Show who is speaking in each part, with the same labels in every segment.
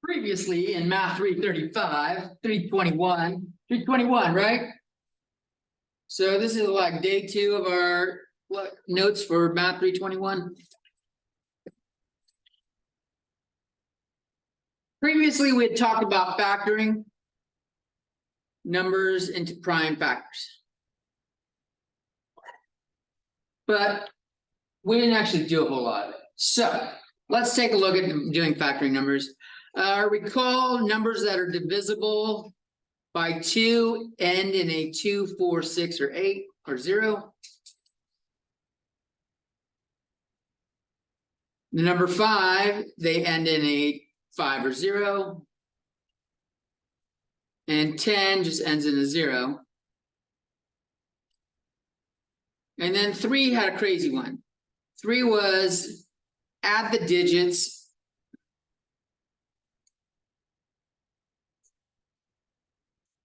Speaker 1: Previously in math 321, right? So this is like day 2 of our notes for math 321. Previously, we had talked about factoring numbers into prime factors. But we didn't actually do a whole lot of it. So let's take a look at doing factoring numbers. Recall numbers that are divisible by 2 end in a 2, 4, 6, or 8, or 0. The number 5, they end in a 5 or 0. And 10 just ends in a 0. And then 3 had a crazy one. 3 was add the digits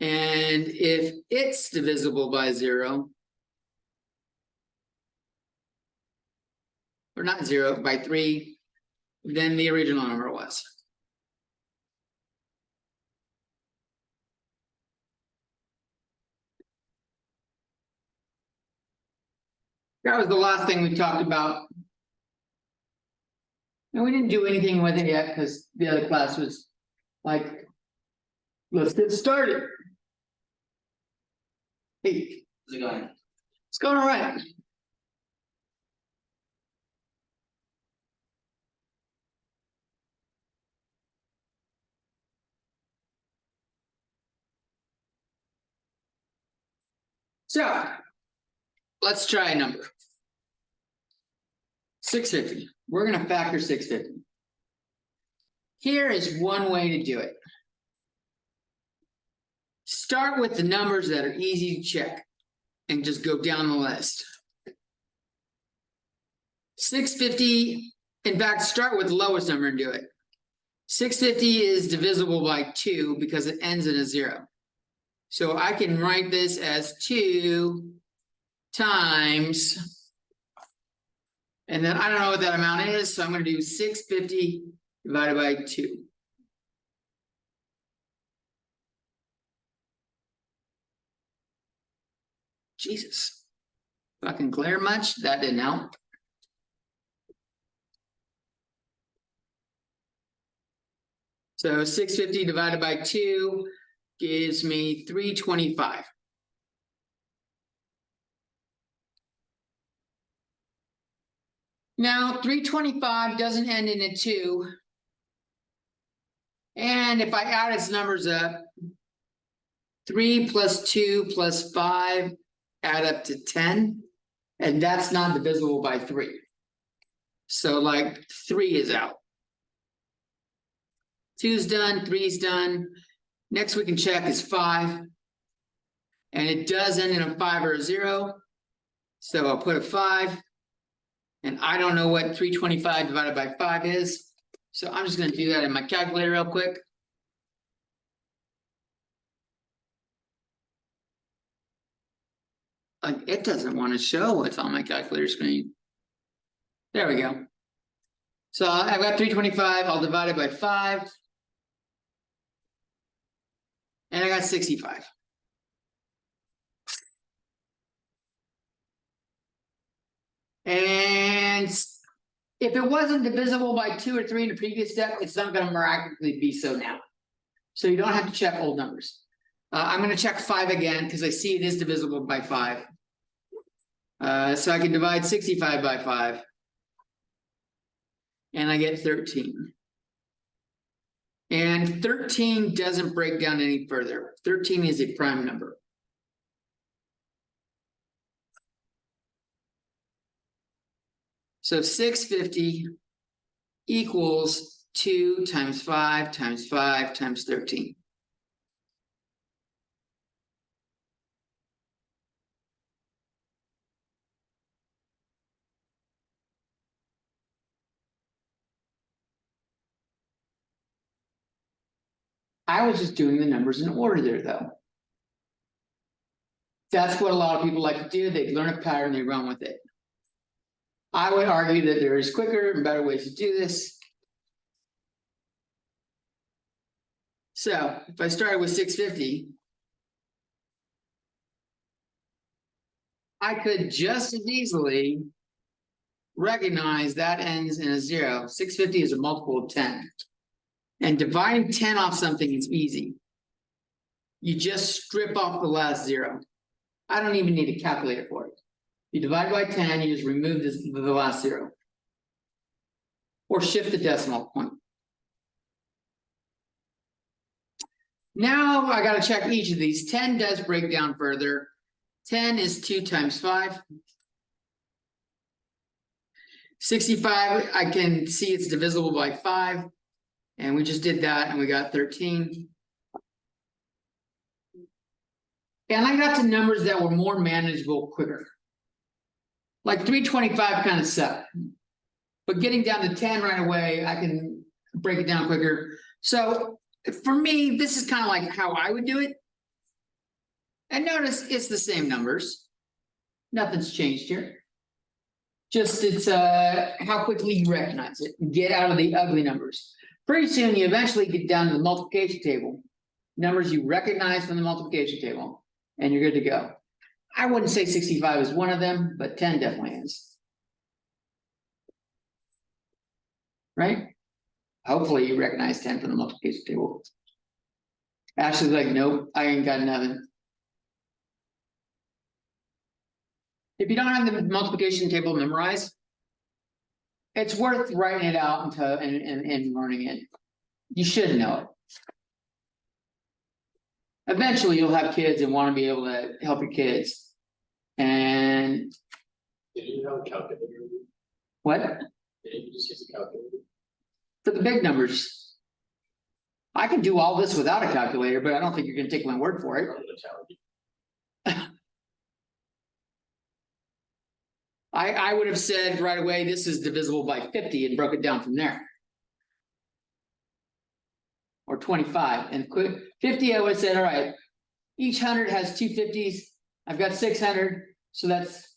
Speaker 1: and if it's divisible by 0, or not 0, by 3, then the original number was. That was the last thing we talked about. And we didn't do anything with it yet because the other class was like, let's get started. Hey, how's it going? It's going all right. So let's try a number. 650. We're going to factor 650. Here is one way to do it. Start with the numbers that are easy to check and just go down the list. 650, in fact, start with the lowest number and do it. 650 is divisible by 2 because it ends in a 0. So I can write this as 2 times, and then I don't know what that amount is, so I'm going to do 650 divided by 2. Jesus. Fucking glare much? That didn't help. So 650 divided by 2 gives me 325. Now, 325 doesn't end in a 2. And if I add its numbers up, 3 plus 2 plus 5 add up to 10. And that's not divisible by 3. So like 3 is out. 2's done, 3's done. Next we can check is 5. And it does end in a 5 or a 0. So I'll put a 5. And I don't know what 325 divided by 5 is. So I'm just going to do that in my calculator real quick. Like, it doesn't want to show what's on my calculator screen. There we go. So I've got 325. I'll divide it by 5. And I got 65. And if it wasn't divisible by 2 or 3 in the previous step, it's not going to miraculously be so now. So you don't have to check old numbers. I'm going to check 5 again because I see it is divisible by 5. So I can divide 65 by 5. And I get 13. And 13 doesn't break down any further. 13 is a prime number. So 650 equals 2 times 5 times 5 times 13. I was just doing the numbers in order there, though. That's what a lot of people like to do. They learn a pattern, they run with it. I would argue that there is quicker and better ways to do this. So if I started with 650, I could just as easily recognize that ends in a 0. 650 is a multiple of 10. And dividing 10 off something is easy. You just strip off the last 0. I don't even need a calculator for it. You divide by 10, you just remove the last 0. Or shift the decimal point. Now I got to check each of these. 10 does break down further. 10 is 2 times 5. 65, I can see it's divisible by 5. And we just did that and we got 13. And I got to numbers that were more manageable quicker. Like 325 kind of sucked. But getting down to 10 right away, I can break it down quicker. So for me, this is kind of like how I would do it. And notice it's the same numbers. Nothing's changed here. Just it's how quickly you recognize it and get out of the ugly numbers. Pretty soon you eventually get down to the multiplication table, numbers you recognize from the multiplication table, and you're good to go. I wouldn't say 65 is one of them, but 10 definitely is. Right? Hopefully you recognize 10 from the multiplication table. Ashley's like, nope, I ain't got nothing. If you don't have the multiplication table memorized, it's worth writing it out and learning it. You should know it. Eventually you'll have kids and want to be able to help your kids. And
Speaker 2: did you have a calculator?
Speaker 1: What?
Speaker 2: Did you just use a calculator?
Speaker 1: For the big numbers. I can do all this without a calculator, but I don't think you're going to take my word for it. I would have said right away, this is divisible by 50 and broke it down from there. Or 25 and quick 50, I would have said, all right, each 100 has 2 50s. I've got 600, so that's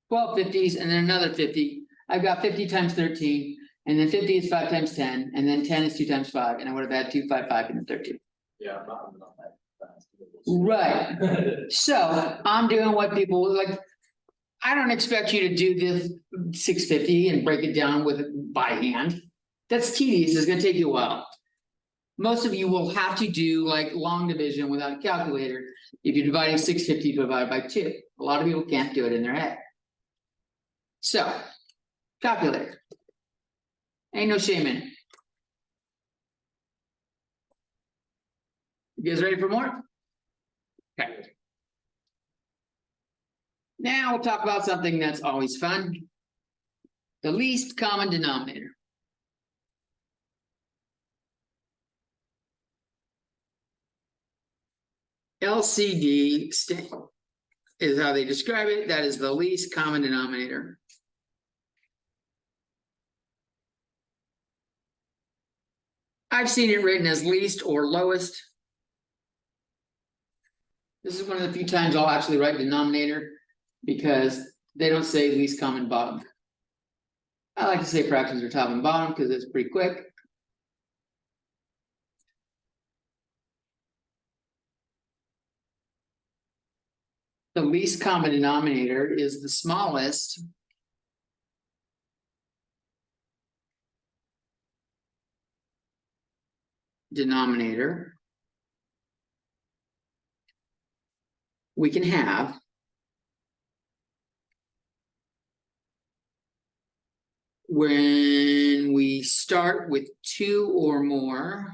Speaker 1: 12 50s and then another 50. I've got 50 times 13, and then 50 is 5 times 10, and then 10 is 2 times 5, and I would have had 2, 5, 5, and then 13.
Speaker 2: Yeah, I'm not that fast.
Speaker 1: Right. So I'm doing what people like. I don't expect you to do this 650 and break it down with by hand. That's tedious. It's going to take you a while. Most of you will have to do like long division without a calculator if you're dividing 650 divided by 2. A lot of people can't do it in their head. So, calculator. Ain't no shame in it. You guys ready for more? Okay. Now we'll talk about something that's always fun. The least common denominator. LCD is how they describe it. That is the least common denominator. I've seen it written as least or lowest. This is one of the few times I'll actually write denominator because they don't say least common bottom. I like to say fractions are top and bottom because it's pretty quick. The least common denominator is the smallest denominator we can have when we start with 2 or more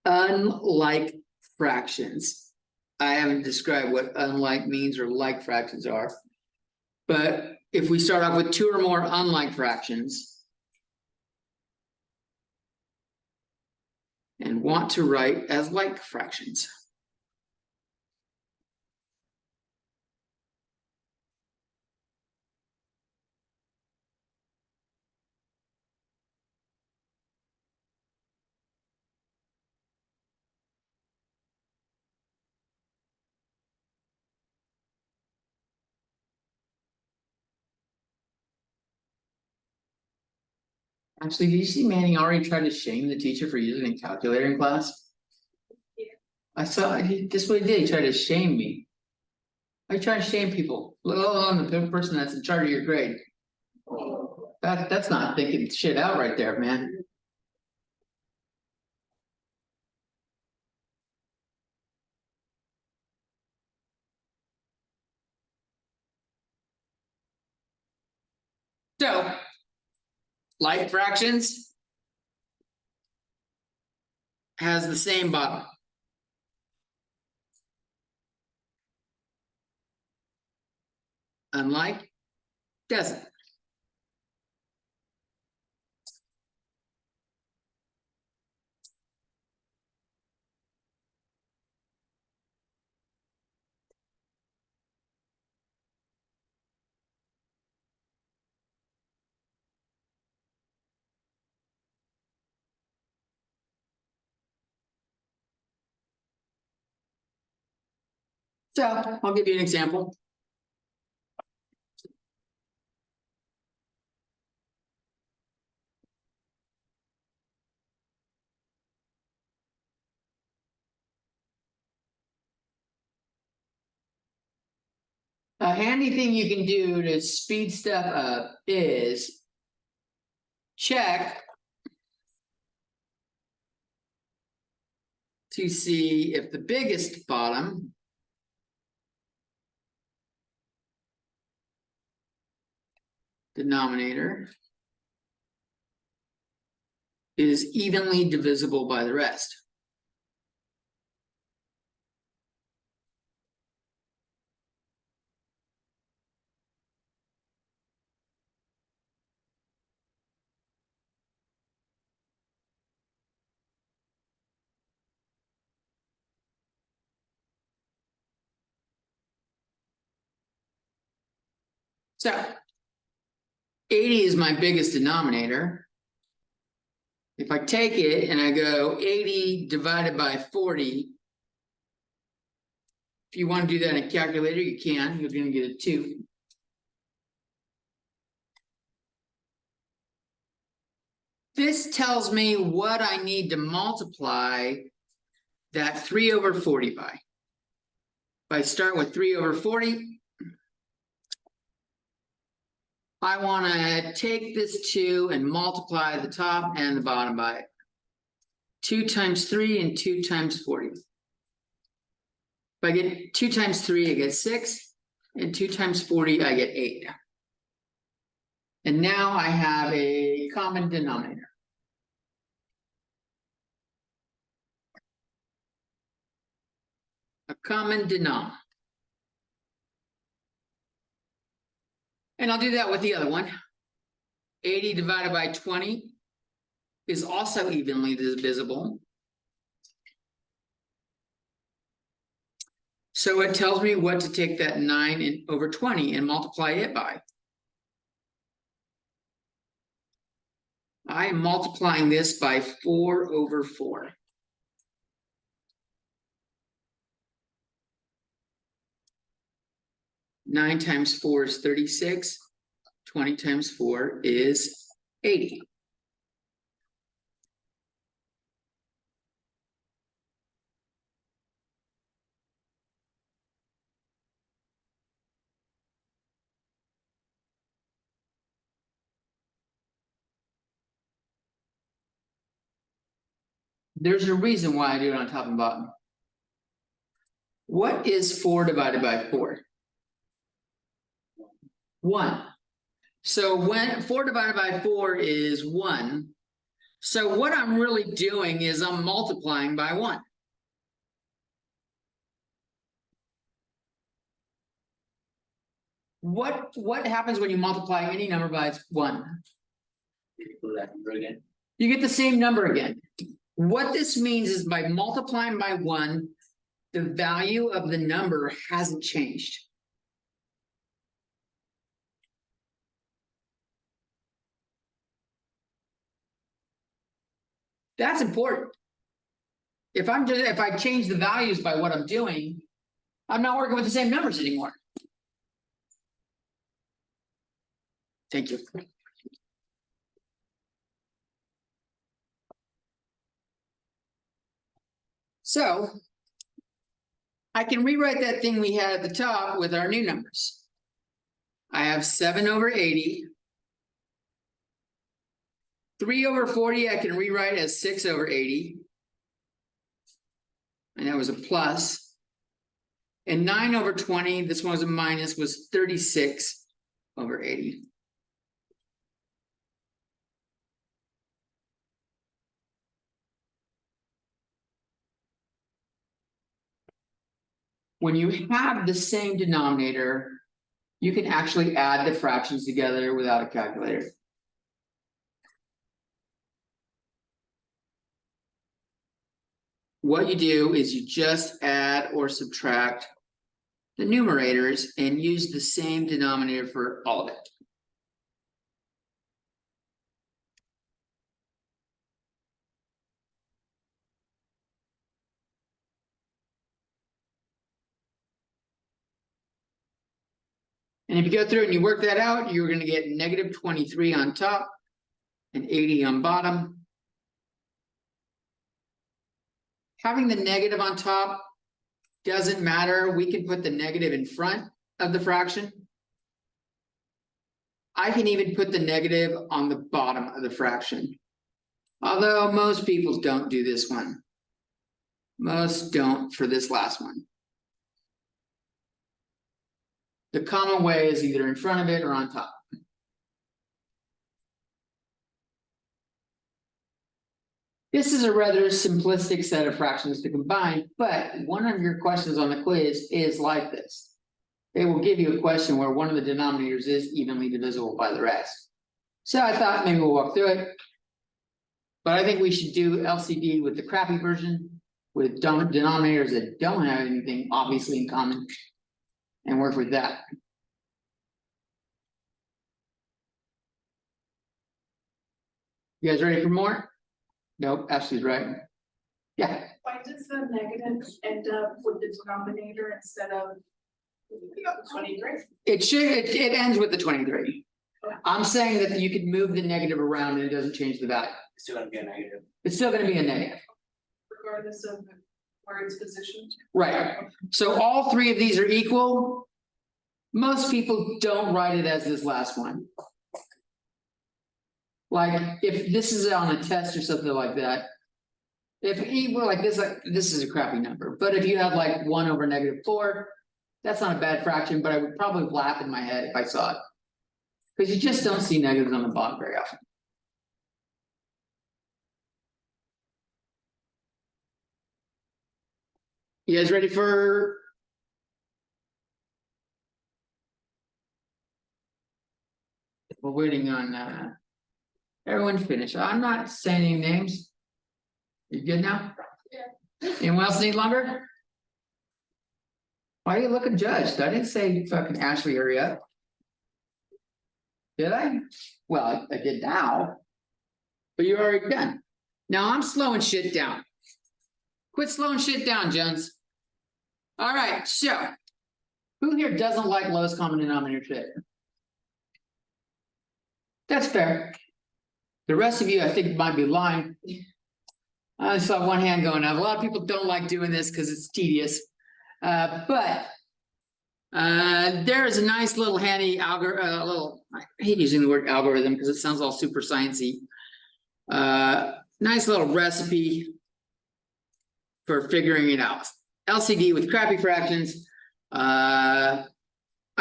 Speaker 1: unlike fractions. I haven't described what unlike means or like fractions are. But if we start off with 2 or more unlike fractions and want to write as like fractions. Actually, did you see Manny already tried to shame the teacher for using a calculator in class? I saw, this is what he did, he tried to shame me. I try to shame people, let alone the person that's in charge of your grade. That's not thinking shit out right there, man. So, like fractions has the same bottom. Unlike doesn't. So I'll give you an example. A handy thing you can do to speed stuff up is check to see if the biggest bottom denominator is evenly divisible by the rest. So 80 is my biggest denominator. If I take it and I go 80 divided by 40, if you want to do that in a calculator, you can. You're going to get a 2. This tells me what I need to multiply that 3 over 40 by. If I start with 3 over 40, I want to take this 2 and multiply the top and the bottom by it. 2 times 3 and 2 times 40. If I get 2 times 3, I get 6, and 2 times 40, I get 8. And now I have a common denominator. A common denom. And I'll do that with the other one. 80 divided by 20 is also evenly divisible. So it tells me what to take that 9 over 20 and multiply it by. I am multiplying this by 4 over 4. Nine times 4 is 36. 20 times 4 is 80. There's a reason why I do it on top and bottom. What is 4 divided by 4? 1. So when 4 divided by 4 is 1. So what I'm really doing is I'm multiplying by 1. What happens when you multiply any number by 1? You get the same number again. What this means is by multiplying by 1, the value of the number hasn't changed. That's important. If I change the values by what I'm doing, I'm not working with the same numbers anymore. Thank you. So I can rewrite that thing we had at the top with our new numbers. I have 7/80. 3/40 I can rewrite as 6/80. And that was a plus. And 9/20, this one was a minus, was 36/80. When you have the same denominator, you can actually add the fractions together without a calculator. What you do is you just add or subtract the numerators and use the same denominator for all of it. And if you go through and you work that out, you're going to get -23 on top and 80 on bottom. Having the negative on top doesn't matter. We can put the negative in front of the fraction. I can even put the negative on the bottom of the fraction. Although most people don't do this one. Most don't for this last one. The common way is either in front of it or on top. This is a rather simplistic set of fractions to combine, but one of your questions on the quiz is like this. They will give you a question where one of the denominators is evenly divisible by the rest. So I thought maybe we'll walk through it. But I think we should do LCD with the crappy version, with denominators that don't have anything obviously in common, and work with that. You guys ready for more? Nope, Ashley's right. Yeah.
Speaker 3: Why does the negative end up with the denominator instead of 23?
Speaker 1: It ends with the 23. I'm saying that you could move the negative around and it doesn't change the value.
Speaker 2: It's still gonna be a negative.
Speaker 1: It's still going to be a negative.
Speaker 3: Regardless of where it's positioned.
Speaker 1: Right. So all three of these are equal. Most people don't write it as this last one. Like if this is on a test or something like that. If E were like this is a crappy number. But if you have like 1/-4, that's not a bad fraction, but I would probably laugh in my head if I saw it. Because you just don't see negatives on the bottom very often. You guys ready for? We're waiting on everyone to finish. I'm not saying any names. You good now?
Speaker 3: Yeah.
Speaker 1: Anyone else need longer? Why are you looking judged? I didn't say fucking Ashley, hurry up. Did I? Well, I did now. But you're already done. Now I'm slowing shit down. Quit slowing shit down, Jones. All right, so who here doesn't like lowest common denominator shit? That's fair. The rest of you, I think, might be lying. I saw one hand going up. A lot of people don't like doing this because it's tedious. But there is a nice little handy algorithm. I hate using the word algorithm because it sounds all super sciencey. Nice little recipe for figuring it out. LCD with crappy fractions. I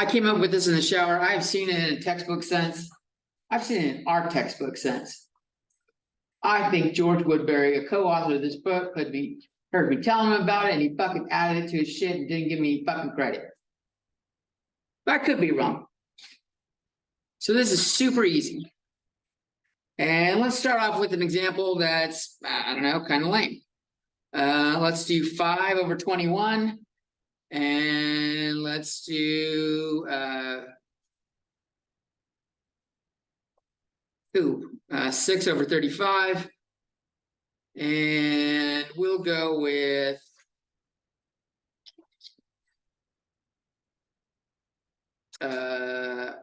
Speaker 1: came up with this in the shower. I've seen it in a textbook sense. I've seen it in our textbook sense. I think George Woodbury, a co-author of this book, heard me telling him about it, and he fucking added it to his shit and didn't give me fucking credit. But I could be wrong. So this is super easy. And let's start off with an example that's, I don't know, kind of lame. Let's do 5/21. And let's do 6/35. And we'll go with I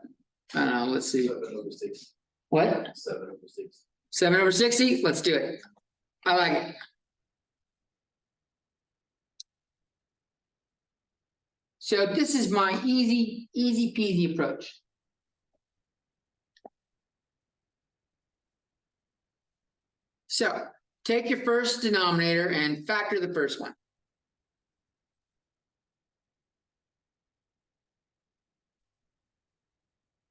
Speaker 1: don't know, let's see.
Speaker 2: 7/6.
Speaker 1: What?
Speaker 2: 7/6.
Speaker 1: 7/60? Let's do it. I like it. So this is my easy peasy approach. So take your first denominator and factor the first one.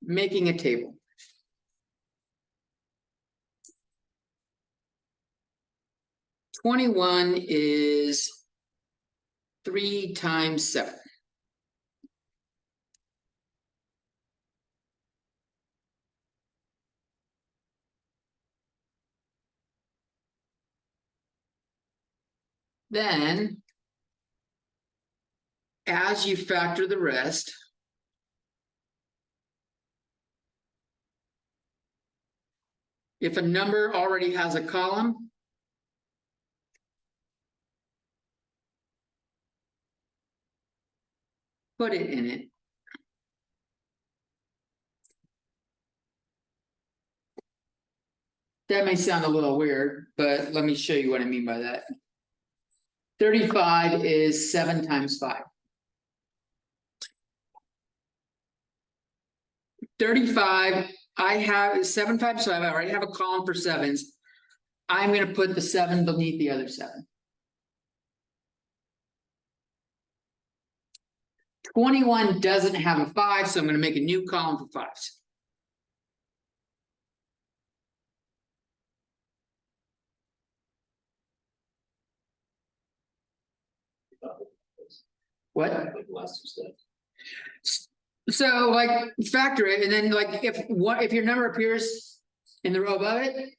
Speaker 1: Making a table. $21 is 3 times 7. Then, as you factor the rest, if a number already has a column, put it in it. That may sound a little weird, but let me show you what I mean by that. 35 is 7 times 5. 35, I have 7 times 5, I already have a column for sevens. I'm going to put the 7 beneath the other 7. 21 doesn't have a 5, so I'm going to make a new column for 5s. What?
Speaker 2: Like the last two steps.
Speaker 1: So like factor it, and then like if your number appears in the row above it,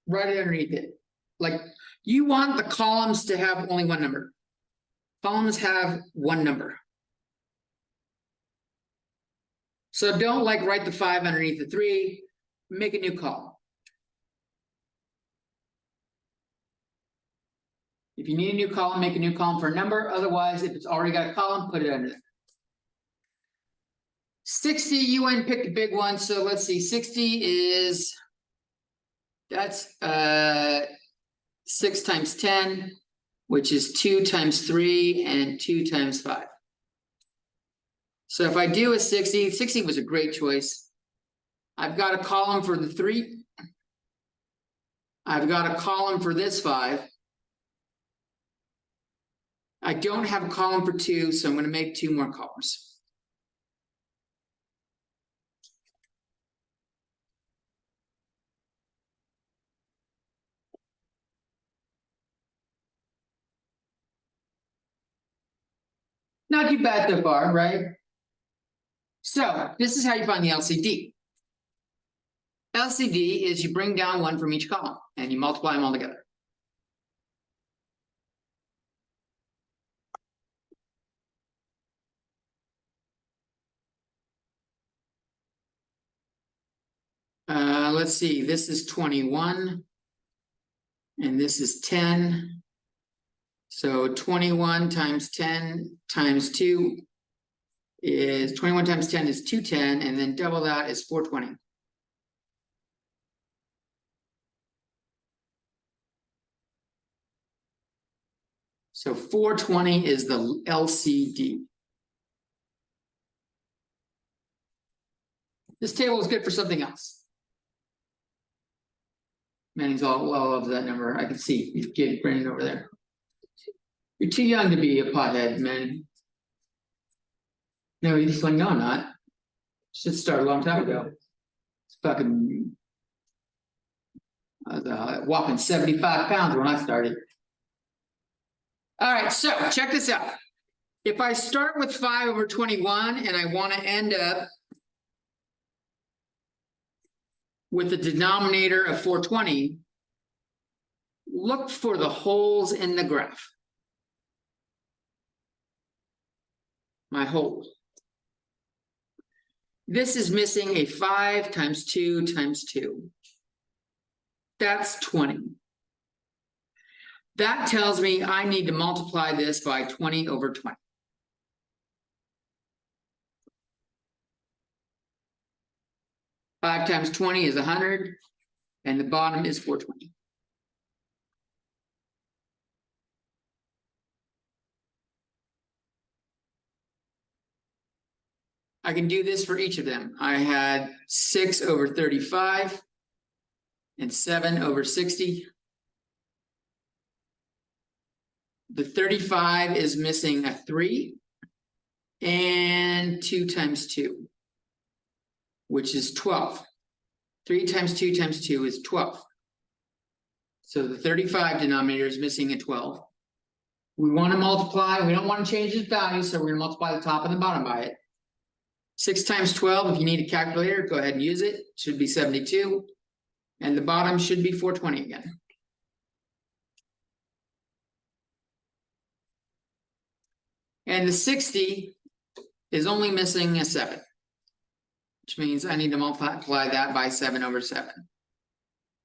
Speaker 1: write it underneath it. Like you want the columns to have only one number. Columns have one number. So don't like write the 5 underneath the 3, make a new column. If you need a new column, make a new column for a number. Otherwise, if it's already got a column, put it under there. 60, you went and picked a big one. So let's see, 60 is, that's 6 times 10, which is 2 times 3 and 2 times 5. So if I do a 60, 60 was a great choice. I've got a column for the 3. I've got a column for this 5. I don't have a column for 2, so I'm going to make 2 more columns. Not too bad so far, right? So this is how you find the LCD. LCD is you bring down 1 from each column and you multiply them all together. Let's see, this is 21 and this is 10. So 21 times 10 times 2 is 21 times 10 is 210, and then double that is 420. So 420 is the LCD. This table is good for something else. Manny's all of that number. I can see you get Brandon over there. You're too young to be a pothead, man. No, he's like, no, I'm not. Should start a long time ago. It's fucking. I was walking 75 pounds when I started. All right, so check this out. If I start with 5 over 21 and I want to end up with the denominator of 420, look for the holes in the graph. My hole. This is missing a 5 times 2 times 2. That's 20. That tells me I need to multiply this by 20 over 20. Five times 20 is 100, and the bottom is 420. I can do this for each of them. I had 6 over 35 and 7 over 60. The 35 is missing a 3 and 2 times 2, which is 12. 3 times 2 times 2 is 12. So the 35 denominator is missing a 12. We want to multiply, we don't want to change its value, so we're going to multiply the top and the bottom by it. 6 times 12, if you need a calculator, go ahead and use it. Should be 72. And the bottom should be 420 again. And the 60 is only missing a 7, which means I need to multiply that by 7 over 7.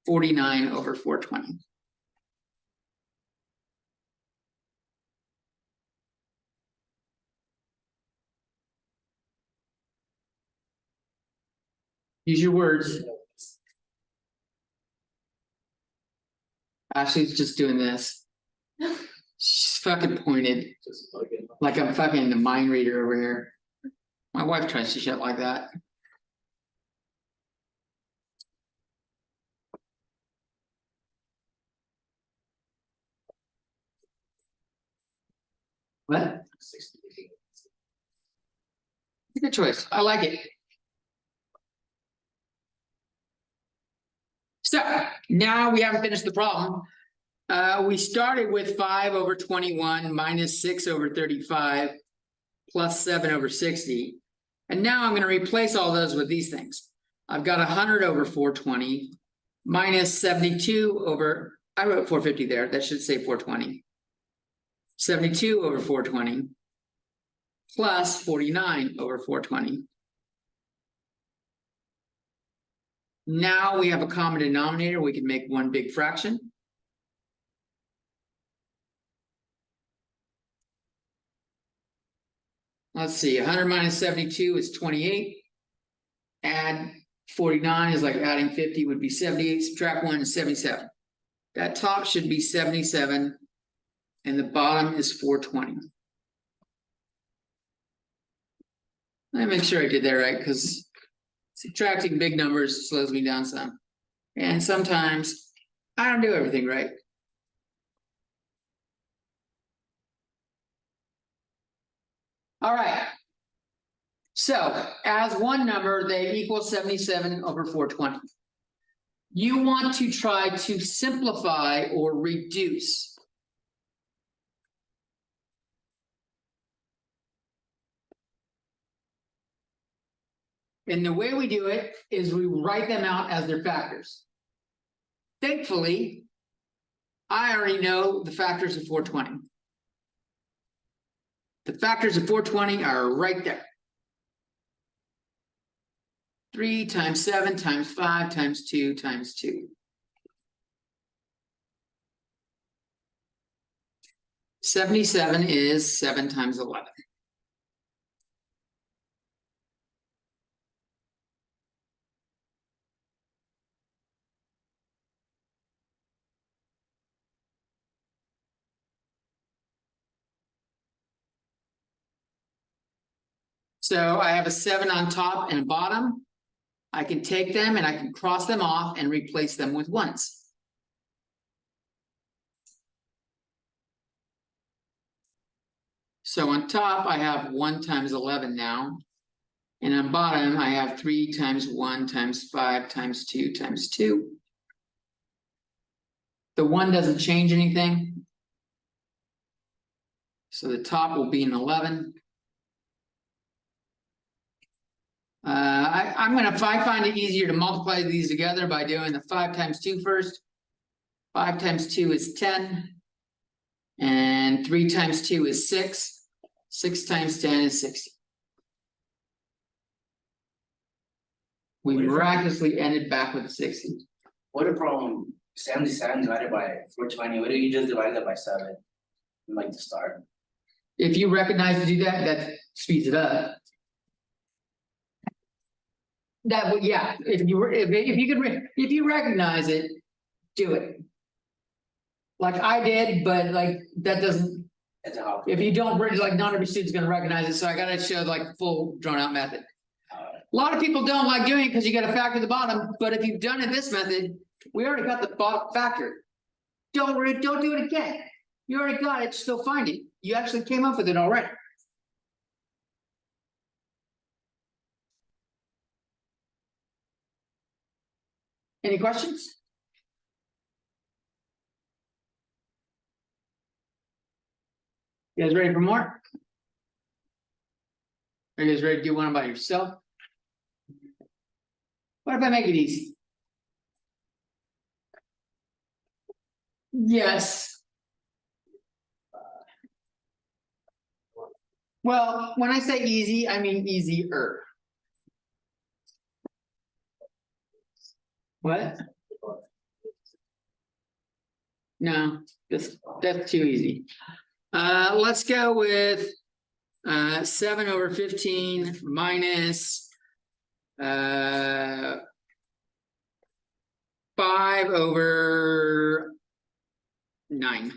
Speaker 1: 49 over 420. Use your words. Ashley's just doing this. She's fucking pointed.
Speaker 2: Just plug in.
Speaker 1: Like I'm fucking the mind reader over here. My wife tries to shit like that. What?
Speaker 2: 60.
Speaker 1: Good choice. I like it. So now we haven't finished the problem. We started with 5 over 21 minus 6 over 35 plus 7 over 60. And now I'm going to replace all those with these things. I've got 100 over 420 minus 72 over, I wrote 450 there. That should say 420. 72 over 420 plus 49 over 420. Now we have a common denominator. We can make one big fraction. Let's see, 100 minus 72 is 28. Add 49 is like adding 50 would be 78. Subtract 1 is 77. That top should be 77. And the bottom is 420. Let me make sure I did that right, because subtracting big numbers slows me down some. And sometimes I don't do everything right. All right. So as one number, they equal 77 over 420. You want to try to simplify or reduce. And the way we do it is we write them out as their factors. Thankfully, I already know the factors of 420. The factors of 420 are right there. 3 times 7 times 5 times 2 times 2. 77 is 7 times 11. So I have a 7 on top and bottom. I can take them and I can cross them off and replace them with 1s. So on top, I have 1 times 11 now. And on bottom, I have 3 times 1 times 5 times 2 times 2. The 1 doesn't change anything. So the top will be an 11. I'm going to find it easier to multiply these together by doing the 5 times 2 first. 5 times 2 is 10. And 3 times 2 is 6. 6 times 10 is 60. We miraculously ended back with 60.
Speaker 2: What if 77 divided by 420? What if you just divide that by 7? Like to start.
Speaker 1: If you recognize to do that, that speeds it up. That would, yeah. If you recognize it, do it. Like I did, but like that doesn't
Speaker 2: It's a how.
Speaker 1: If you don't, like, not every student's gonna recognize it, so I gotta show like full drawn out method. A lot of people don't like doing it because you gotta factor the bottom, but if you've done it this method, we already got the factor. Don't do it again. You already got it, still find it. You actually came up with it already. Any questions? You guys ready for more? Are you guys ready to do one by yourself? What if I make it easy? Yes. Well, when I say easy, I mean easier. What? No, that's too easy. Let's go with 7/15 minus 5/9.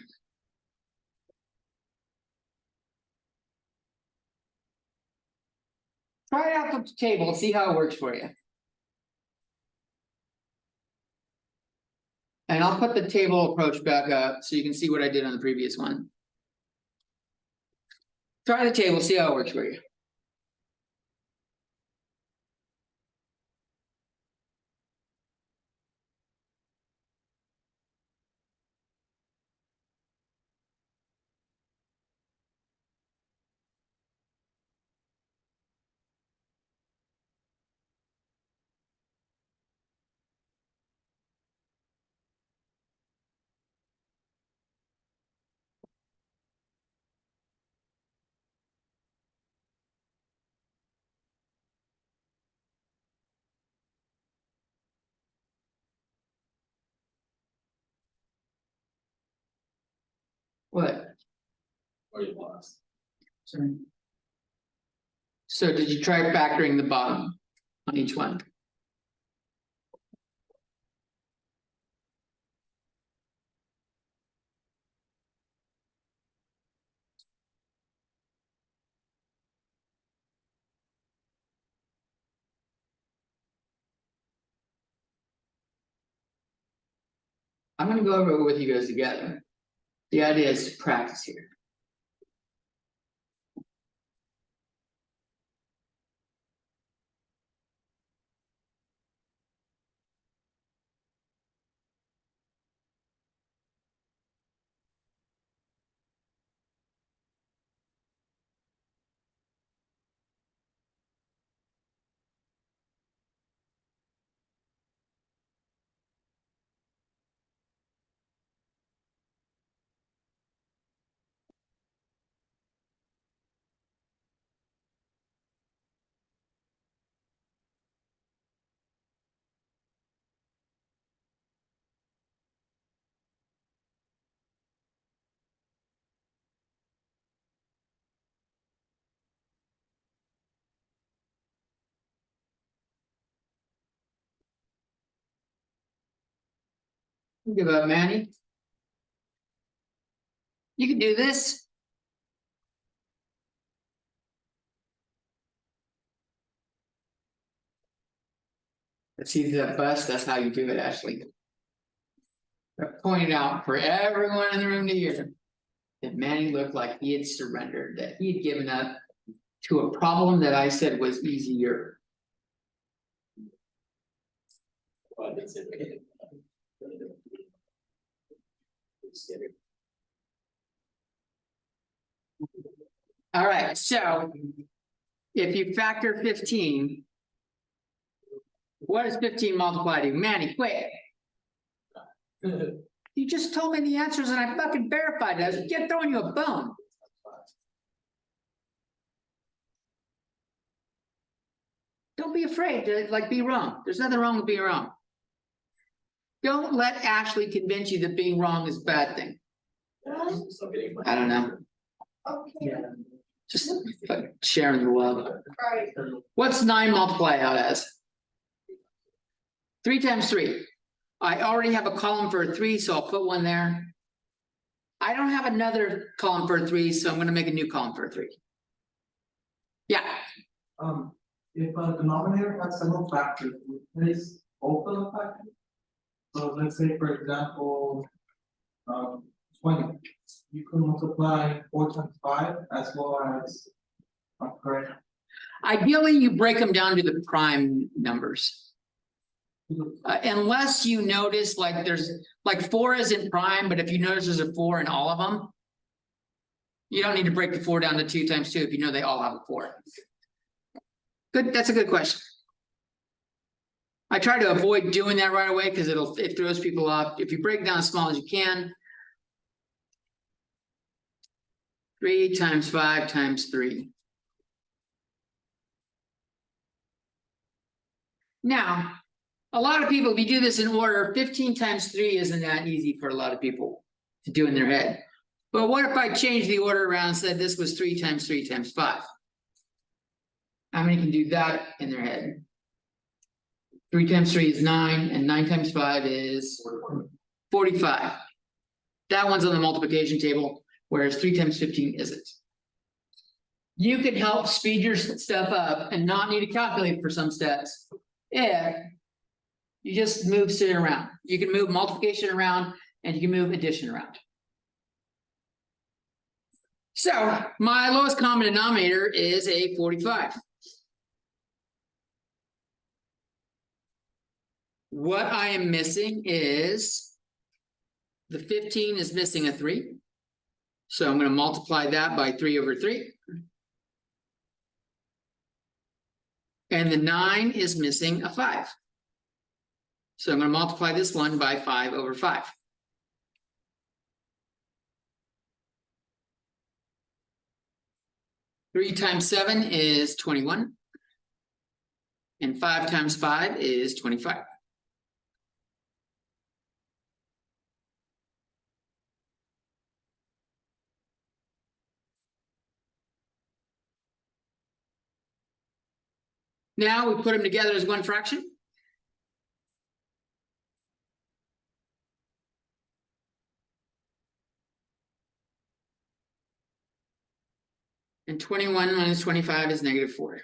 Speaker 1: Try it out with the table, see how it works for you. And I'll put the table approach back up so you can see what I did on the previous one. Try the table, see how it works for you. What?
Speaker 2: Or you lost.
Speaker 1: Sorry. So did you try factoring the bottom on each one? I'm gonna go over it with you guys together. The idea is to practice here. Give up, Manny. You can do this. Let's see that bust. That's how you do it, Ashley. I pointed out for everyone in the room to hear that Manny looked like he had surrendered, that he had given up to a problem that I said was easier.
Speaker 2: Well, that's it.
Speaker 1: All right, so if you factor 15, what does 15 multiply to? Manny, quick. You just told me the answers and I fucking verified it. I was just throwing you a bone. Don't be afraid to like be wrong. There's nothing wrong with being wrong. Don't let Ashley convince you that being wrong is a bad thing. I don't know.
Speaker 3: Okay,
Speaker 1: Just like sharing the love.
Speaker 3: right,
Speaker 1: What's 9 multiply out as? 3 times 3. I already have a column for a 3, so I'll put one there. I don't have another column for a 3, so I'm gonna make a new column for a 3. Yeah,
Speaker 4: If a denominator has several factors, replace both of the factors. So let's say, for example, 20, you can multiply 4 times 5 as well as, correct?
Speaker 1: ideally you break them down to the prime numbers. Unless you notice like there's, like 4 isn't prime, but if you notice there's a 4 in all of them. You don't need to break the 4 down to 2 times 2 if you know they all have a 4. Good, that's a good question. I try to avoid doing that right away because it throws people off. If you break it down as small as you can. 3 times 5 times 3. Now, a lot of people, if you do this in order, 15 times 3 isn't that easy for a lot of people to do in their head. But what if I change the order around and said this was 3 times 3 times 5? How many can do that in their head? 3 times 3 is 9, and 9 times 5 is 45. That one's on the multiplication table, whereas 3 times 15 isn't. You can help speed your stuff up and not need a calculator for some steps if you just move shit around. You can move multiplication around and you can move addition around. So my lowest common denominator is a 45. What I am missing is the 15 is missing a 3. So I'm going to multiply that by 3 over 3. And the 9 is missing a 5. So I'm going to multiply this one by 5 over 5. Three times 7 is 21. And 5 times 5 is 25. Now we put them together as one fraction. And 21 minus 25 is -4.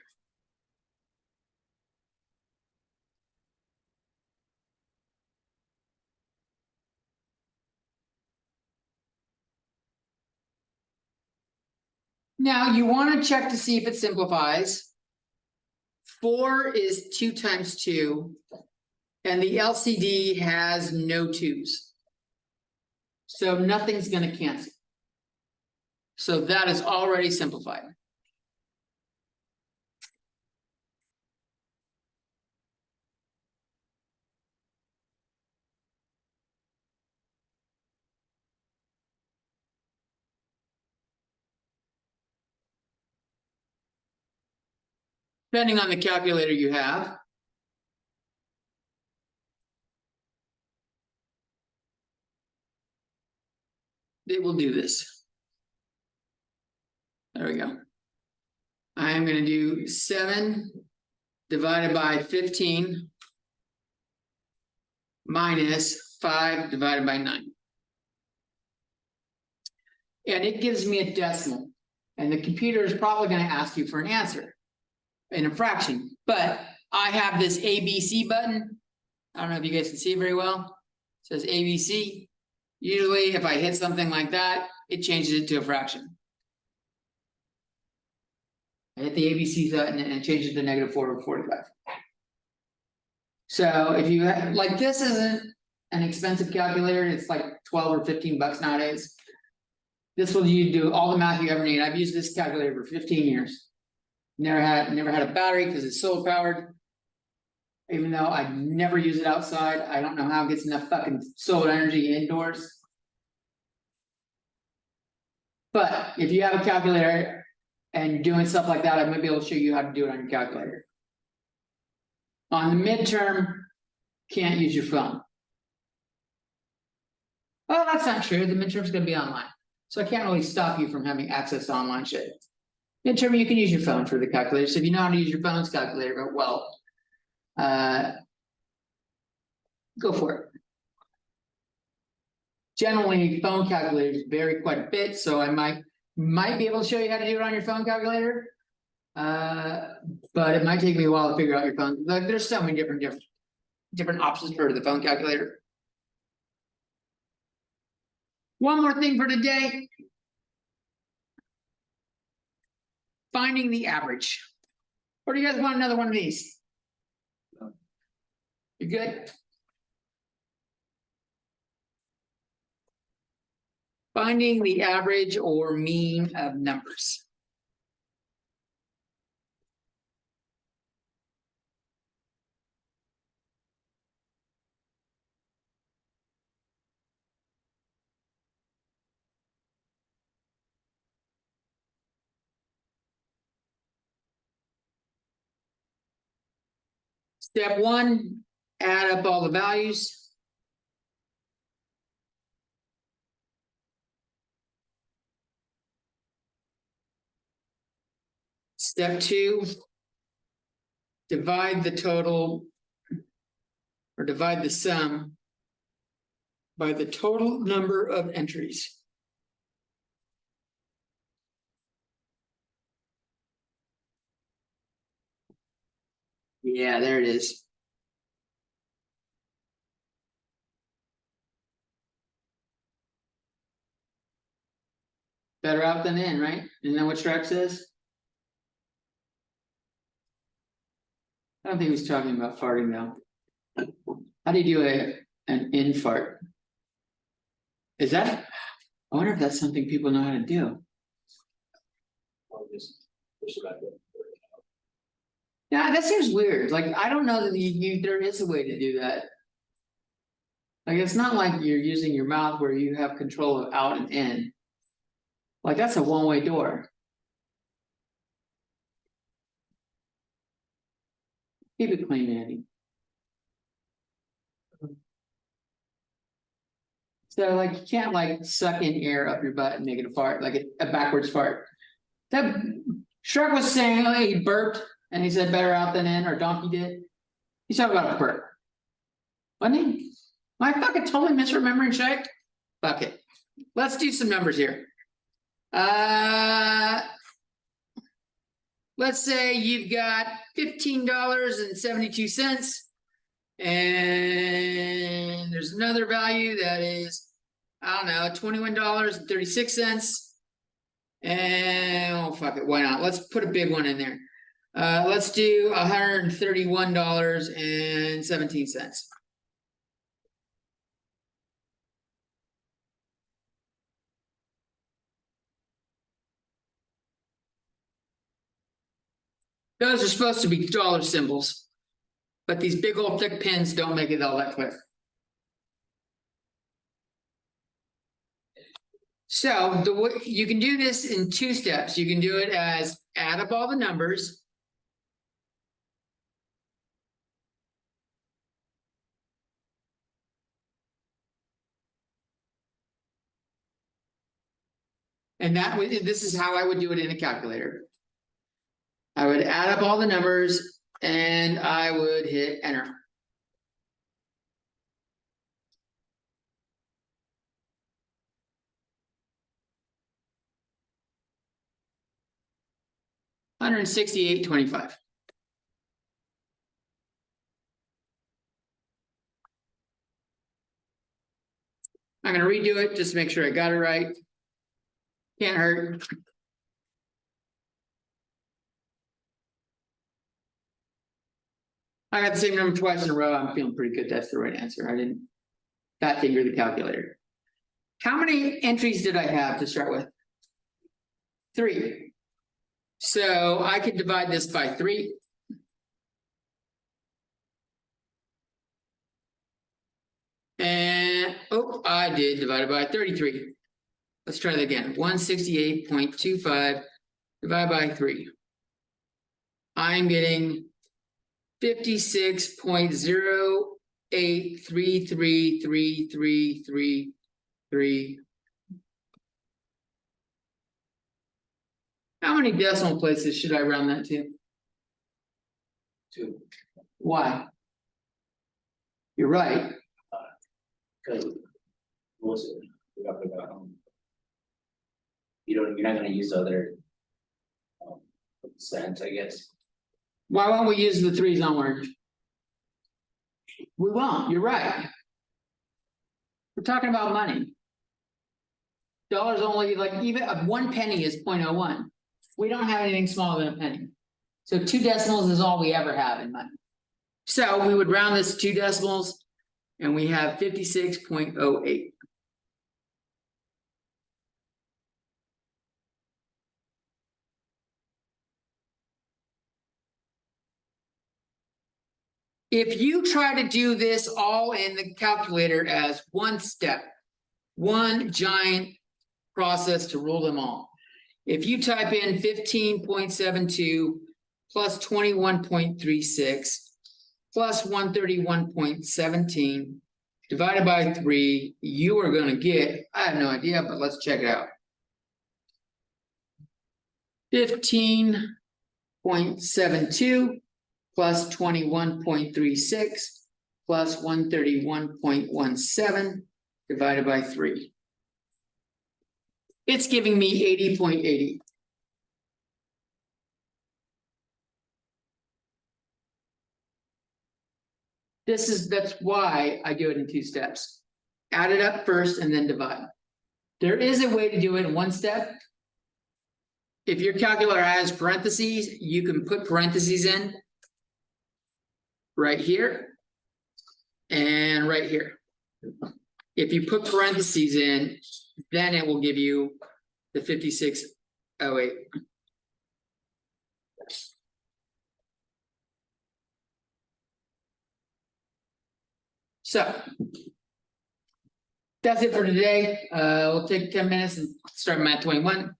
Speaker 1: Now you want to check to see if it simplifies. 4 is 2 times 2, and the LCD has no 2's. So nothing's going to cancel. So that is already simplified. Depending on the calculator you have. It will do this. There we go. I am going to do 7 divided by 15 minus 5 divided by 9. And it gives me a decimal. And the computer is probably going to ask you for an answer in a fraction. But I have this ABC button. I don't know if you guys can see it very well. It says ABC. Usually if I hit something like that, it changes it to a fraction. I hit the ABC button and it changes to -4 over 45. So if you have, like, this isn't an expensive calculator, it's like 12 or 15 bucks nowadays. This will you do all the math you ever need. I've used this calculator for 15 years. Never had a battery because it's solar powered. Even though I never use it outside, I don't know how it gets enough fucking solar energy indoors. But if you have a calculator and doing stuff like that, I might be able to show you how to do it on your calculator. On the midterm, can't use your phone. Oh, that's not true. The midterm's gonna be online. So I can't really stop you from having access to online shit. Midterm, you can use your phone for the calculator. So if you know how to use your phone's calculator, well, go for it. generally phone calculators vary quite a bit, so I might be able to show you how to do it on your phone calculator. But it might take me a while to figure out your phone, like, there's so many different options for the phone calculator. One more thing for today. Finding the average. Or do you guys want another one of these? You good? Finding the average or mean of numbers. Step one, add up all the values. Step two, divide the total or divide the sum by the total number of entries. Yeah, there it is. Better out than in, right? Isn't that what Shrek says? I don't think he was talking about farting though. How do you do an in fart? Is that? I wonder if that's something people know how to do. Yeah, that seems weird. Like, I don't know that there is a way to do that. Like, it's not like you're using your mouth where you have control of out and in. Like, that's a one-way door. Keep it clean, Andy. So, like, you can't like suck in air up your butt and make it a fart, like a backwards fart. That Shrek was saying, oh, he burped and he said better out than in, or Donkey did. He's talking about a burp. Wasn't he? Am I fucking totally misremembering Shrek? Fuck it. Let's do some numbers here. Let's say you've got $15.72. And there's another value that is, I don't know, $21.36. And oh fuck it, why not? Let's put a big one in there. Let's do $131.17. Those are supposed to be dollar symbols, but these big old thick pins don't make it all that clear. So the way you can do this in two steps. You can do it as add up all the numbers. And this is how I would do it in a calculator. I would add up all the numbers and I would hit enter. $168.25. I'm gonna redo it just to make sure I got it right. Can't hurt. I got the same number twice in a row. I'm feeling pretty good. That's the right answer. I didn't fat finger the calculator. How many entries did I have to start with? 3. So I could divide this by 3. And oh, I did divide it by 33. Let's try that again. 168.25 divided by 3. I'm getting 56.08333333. How many decimal places should I round that to?
Speaker 2: 2.
Speaker 1: Why? You're right.
Speaker 2: Because most We got the, you're not gonna use the other. Cents, I guess.
Speaker 1: Why won't we use the threes on orange? We won't, you're right. We're talking about money. Dollars only, like even a 1 penny is 0.01. We don't have anything smaller than a penny. So 2 decimals is all we ever have in money. So we would round this to 2 decimals and we have 56.08. If you try to do this all in the calculator as one step, one giant process to rule them all. If you type in 15.72 plus 21.36 plus 131.17 divided by 3, you are going to get, I have no idea, but let's check it out. 15.72 plus 21.36 plus 131.17 divided by 3. It's giving me 80.80. That's why I do it in 2 steps. Add it up first and then divide. There is a way to do it in 1 step. If your calculator has parentheses, you can put parentheses in right here and right here. If you put parentheses in, then it will give you the 56.08. So that's it for today. We'll take 10 minutes and start math 21.